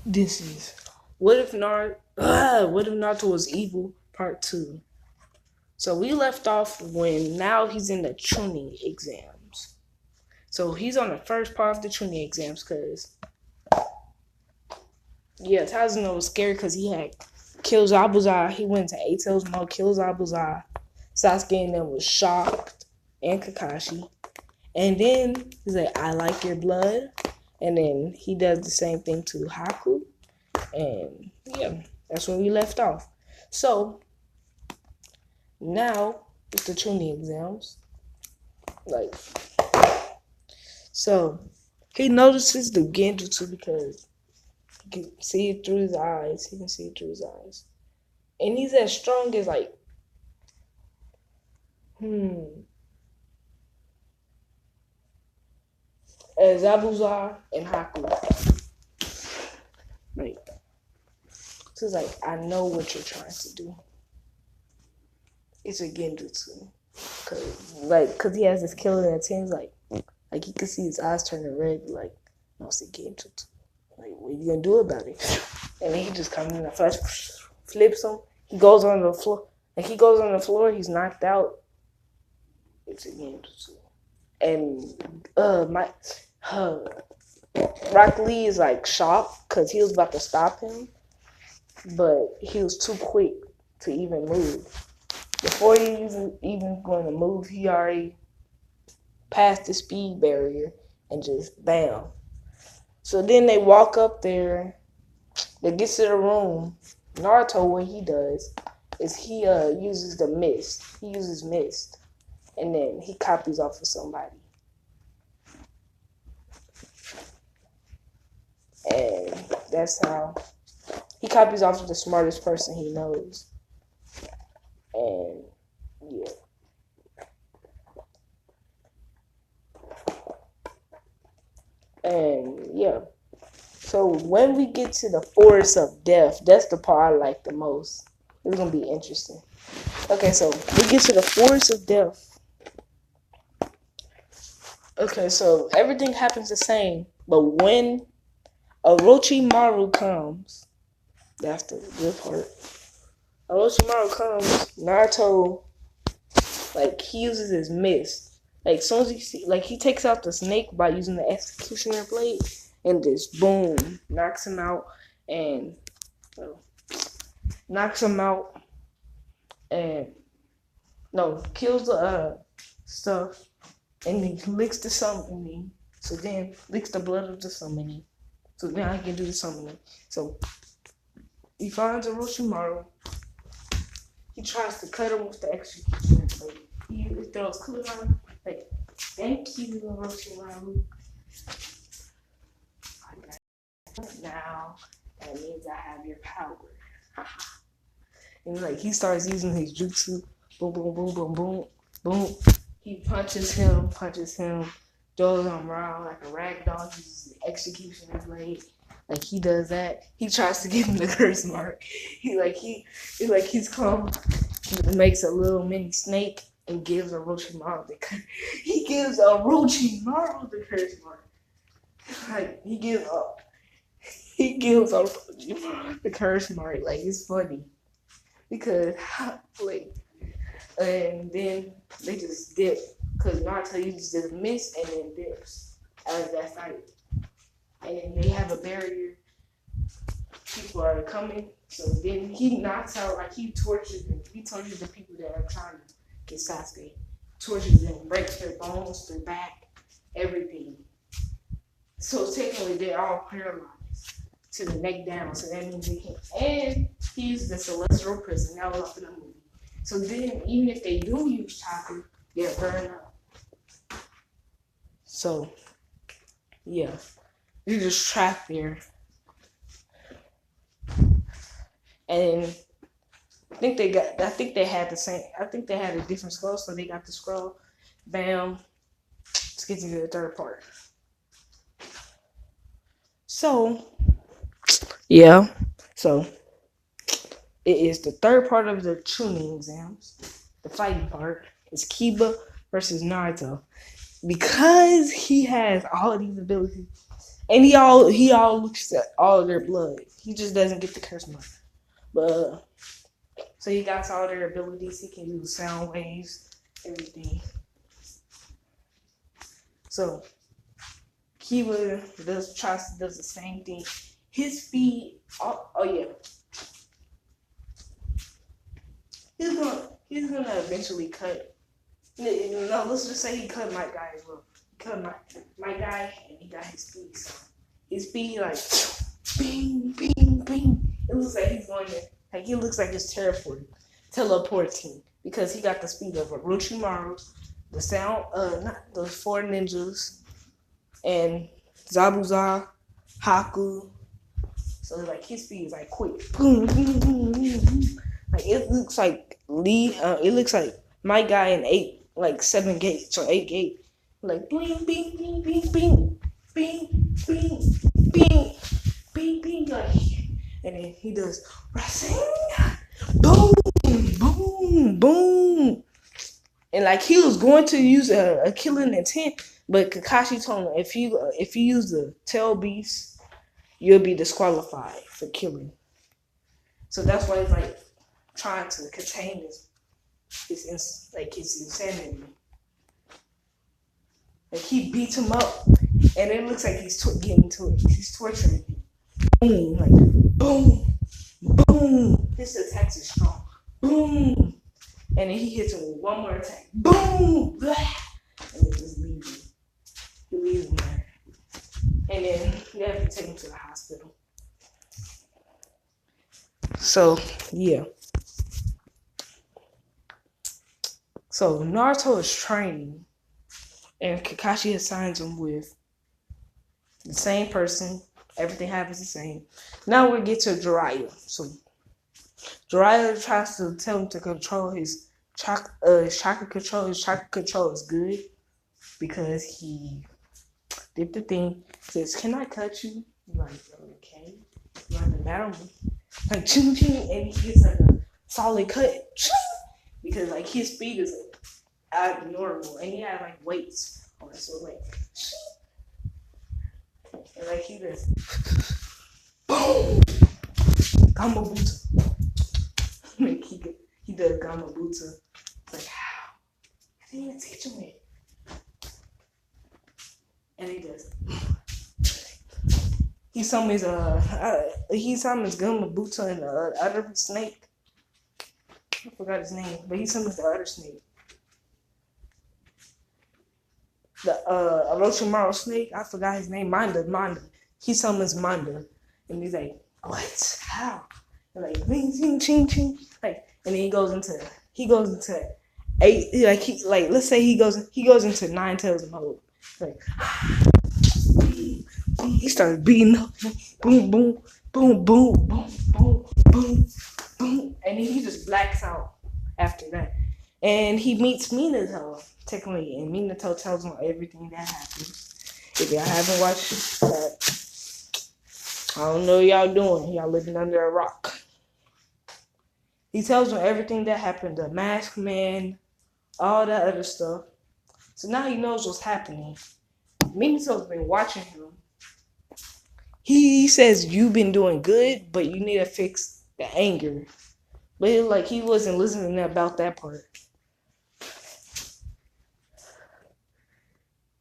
This is what if Naruto was evil? Part 2. So we left off when now he's in the Chunin exams. So he's on the first part of the Chunin exams because Tazuna was scared because he had killed Zabuza. He went to Eight Tails mode, killed Zabuza. Sasuke and them was shocked, and Kakashi. And then he's like, I like your blood. And then he does the same thing to Haku. And that's when we left off. So now it's the Chunin exams. Like, so he notices the Genjutsu because he can see it through his eyes. He can see it through his eyes. And he's as strong as as Zabuza and Haku. Like, so it's like, I know what you're trying to do. It's a Genjutsu. Cause he has this killer intent, like he can see his eyes turning red, like, no, it's a Genjutsu. Like, what are you gonna do about it? And then he just comes in the flash, flips him. He goes on the floor. Like, he goes on the floor, he's knocked out. It's a Genjutsu. And Rock Lee is like shocked because he was about to stop him, but he was too quick to even move. Before he even going to move, he already passed the speed barrier and just bam. So then they walk up there. They get to the room. Naruto, what he does is he uses the mist. He uses mist, and then he copies off of somebody. And that's how he copies off of the smartest person he knows. And yeah. And yeah. So when we get to the Forest of Death, that's the part I like the most. It's gonna be interesting. Okay, so we get to the Forest of Death. Okay, so everything happens the same, but when Orochimaru comes, that's the good part. Orochimaru comes, Naruto, like, he uses his mist. Like, as soon as he takes out the snake by using the executioner blade, and just boom, knocks him out, and and kills the stuff, and he licks the summoning. So then licks the blood of the summoning. So now he can do the summoning. So he finds Orochimaru. He tries to cut him with the executioner blade. He throws Kulan, like, thank you, Orochimaru. Now that means I have your power. And like, he starts using his jutsu. Boom, boom, boom, boom, boom, boom. He punches him, throws him around like a rag doll. He uses the executioner blade. Like, he does that. He tries to give him the curse mark. He's come, he makes a little mini snake and gives Orochimaru the curse. He gives Orochimaru the curse mark. Like, he gives Orochimaru the curse mark. Like, it's funny because like, and then they just dip because Naruto uses this mist and then dips as that fight. And then they have a barrier. People are coming. So then he knocks out, like, he tortures them. He tortures the people that are trying to get Sasuke. Tortures them, breaks their bones, their back, everything. So technically they're all paralyzed to the neck down. So that means they can't. And he uses the celestial prison. That was up in the movie. So then even if they do use chakra, they're burned up. So yeah. You're just trapped there. And I think they had the same. I think they had a different scroll, so they got the scroll. Bam. Let's get to the third part. So, yeah. So, it is the third part of the Chunin exams. The fighting part is Kiba versus Naruto. Because he has all of these abilities, And he all looks at all of their blood. He just doesn't get the curse mark. But so he got all their abilities. He can use sound waves, everything. So Kiva does the same thing. His speed. Oh yeah. He's gonna eventually cut. No, let's just say he cut my guy as well. He cut my guy, and he got his speed. So his speed like bing, bing, bing. It looks like he's going to like he looks like he's teleporting because he got the speed of Orochimaru, the sound not the four ninjas, and Zabuza, Haku. So like his speed is like quick. Boom, boom, boom, boom, boom. Like it looks like it looks like my guy in 7 gates or 8 gates. Like bing, bing, bing, bing, bing, bing, bing, bing, bing, bing, like, and then he does wrestling, boom, boom, boom, and like he was going to use a killing intent, but Kakashi told him if you use the tail beast, you'll be disqualified for killing. So that's why he's like trying to contain his insanity. Like he beats him up, and it looks like he's getting to it. He's torturing him. Boom, like boom, boom. His attacks are strong. Boom, and then he hits him with one more attack. Boom, blah, and it just leaves him. He leaves him there, and then you have to take him to the hospital. So yeah. So Naruto is training, and Kakashi assigns him with the same person. Everything happens the same. Now we get to Jiraiya. So Jiraiya tries to tell him to control his chakra control. His chakra control is good because he did the thing. Says, "Can I cut you?" I'm like, okay. You have to battle me. Like ching ching, and he gets like a solid cut. Because like his speed is abnormal, and he had like weights on it, so like, and like he just boom, Gamabuta. Like he does Gamabuta. Like how? I didn't even teach him it. And he does. He summons Gamabuta and the other snake. I forgot his name, but he summons the other snake. The Orochimaru snake, I forgot his name, Manda. He summons Manda. And he's like, what? How? And like bing ching ching ching. Like, and then he goes into let's say he goes into Nine Tails mode. Like he starts beating up, boom, boom, boom, boom, boom, boom, boom, boom, and then he just blacks out after that. And he meets Minato, technically, and Minato tells him everything that happens. If y'all haven't watched that, I don't know what y'all doing. Y'all living under a rock. He tells him everything that happened, the masked man, all that other stuff. So now he knows what's happening. Minato's been watching him. He says you've been doing good, but you need to fix the anger. But he wasn't listening about that part.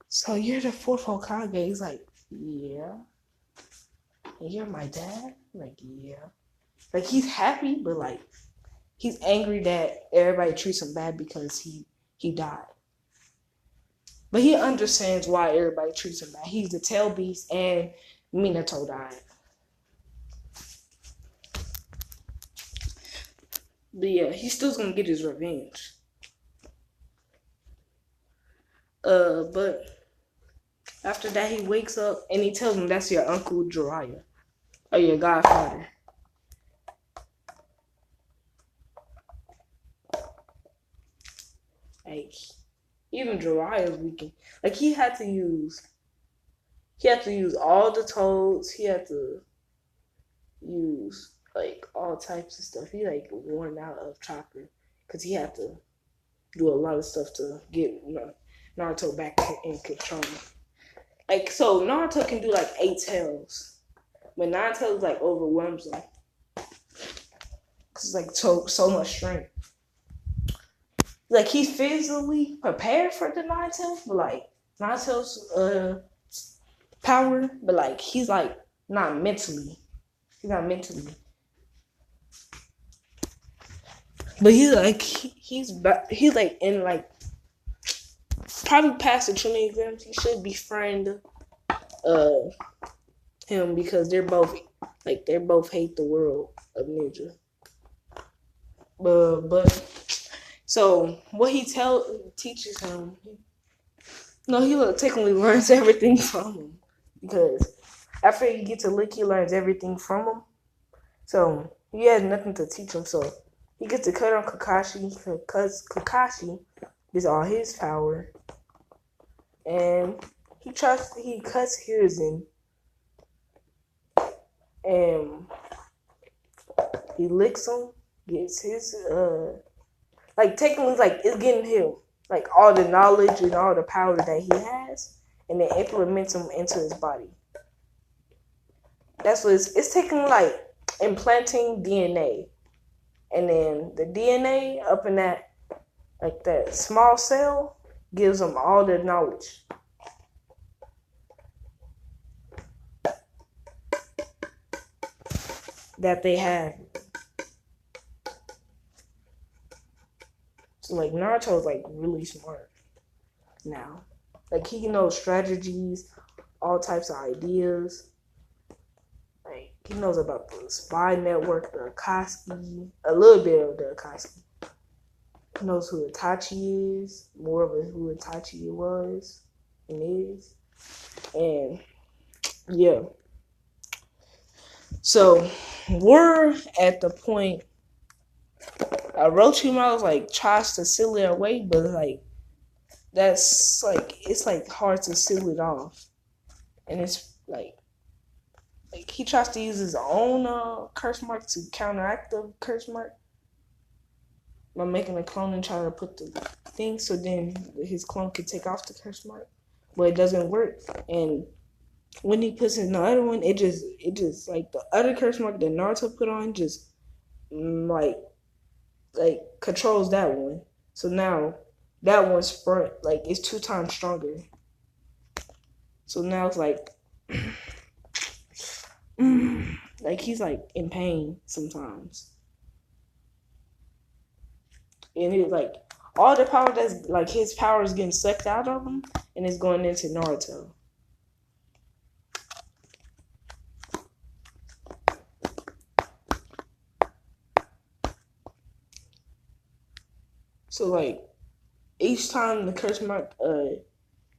So you're the fourth Hokage. He's like, yeah. And you're my dad? Like, yeah. Like he's happy, but like he's angry that everybody treats him bad because he died. But he understands why everybody treats him bad. He's the tail beast, and Minato died. But yeah, he's still gonna get his revenge. But after that, he wakes up and he tells him that's your uncle Jiraiya, or your godfather. Like even Jiraiya's weakened. Like he had to use all the toads. He had to use like all types of stuff. He like worn out of chakra because he had to do a lot of stuff to get Naruto back in control. Like, so Naruto can do like 8 tails, but 9 tails like overwhelms him. Cause it's like so much strength. Like he's physically prepared for the 9 tails, but like 9 tails power, but like he's like not mentally. He's not mentally. But he's like he's like in like probably past the training exams. He should befriend him because they're both hate the world of ninja. But so what he teaches him, no, he technically learns everything from him because after he gets a lick, he learns everything from him. So he has nothing to teach him. So he gets to cut on Kakashi because Kakashi gets all his power, and he cuts Hiruzen, and he licks him, gets his like technically like it's getting him like all the knowledge and all the power that he has, and then implements him into his body. That's what it's taking, like implanting DNA, and then the DNA up in that like that small cell gives them all the knowledge. That they have. So like Naruto's like really smart now. Like he knows strategies, all types of ideas. Like he knows about the spy network, the Akatsuki, a little bit of the Akatsuki. He knows who Itachi is, more of who Itachi was and is. And yeah. So we're at the point Orochimaru like tries to seal it away, but like that's like it's like hard to seal it off. And it's like he tries to use his own curse mark to counteract the curse mark by making a clone and trying to put the thing so then his clone could take off the curse mark. But it doesn't work. And when he puts in the other one, it just like the other curse mark that Naruto put on just like controls that one. So now that one's sprint like it's 2 times stronger. So now it's like like he's like in pain sometimes. And it's like all the power that's like his power is getting sucked out of him and it's going into Naruto. So like each time the curse mark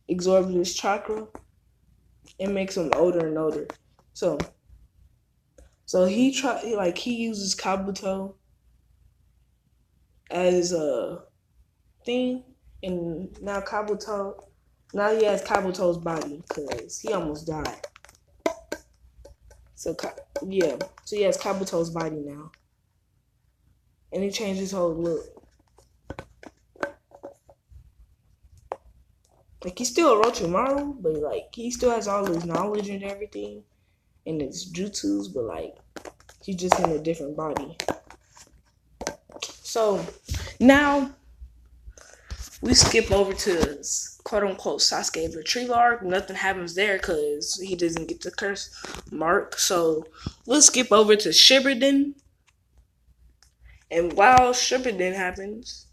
absorbs his chakra, it makes him older and older. So he uses Kabuto as a thing, and now he has Kabuto's body because he almost died. So he has Kabuto's body now, and he changed his whole look. Like he's still Orochimaru, but like he still has all his knowledge and everything, and his jutsus, but like he's just in a different body. So now we skip over to quote unquote Sasuke's retrieval arc. Nothing happens there because he doesn't get the curse mark. So we'll skip over to Shippuden. And while Shippuden happens,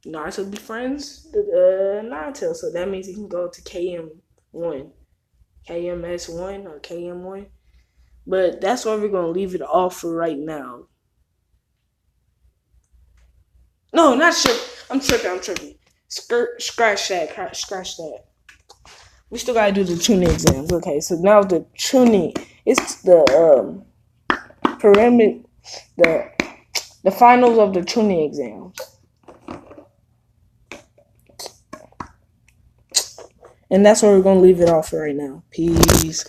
Naruto befriends Naruto. So that means he can go to KM1. KMS1 or KM1. But that's where we're going to leave it off for right now. No, not sure. I'm tripping. Scratch that. We still gotta do the tuning exams. Okay, so now the tuning. It's the pyramid. The finals of the tuning exams. And that's where we're gonna leave it off for right now. Peace.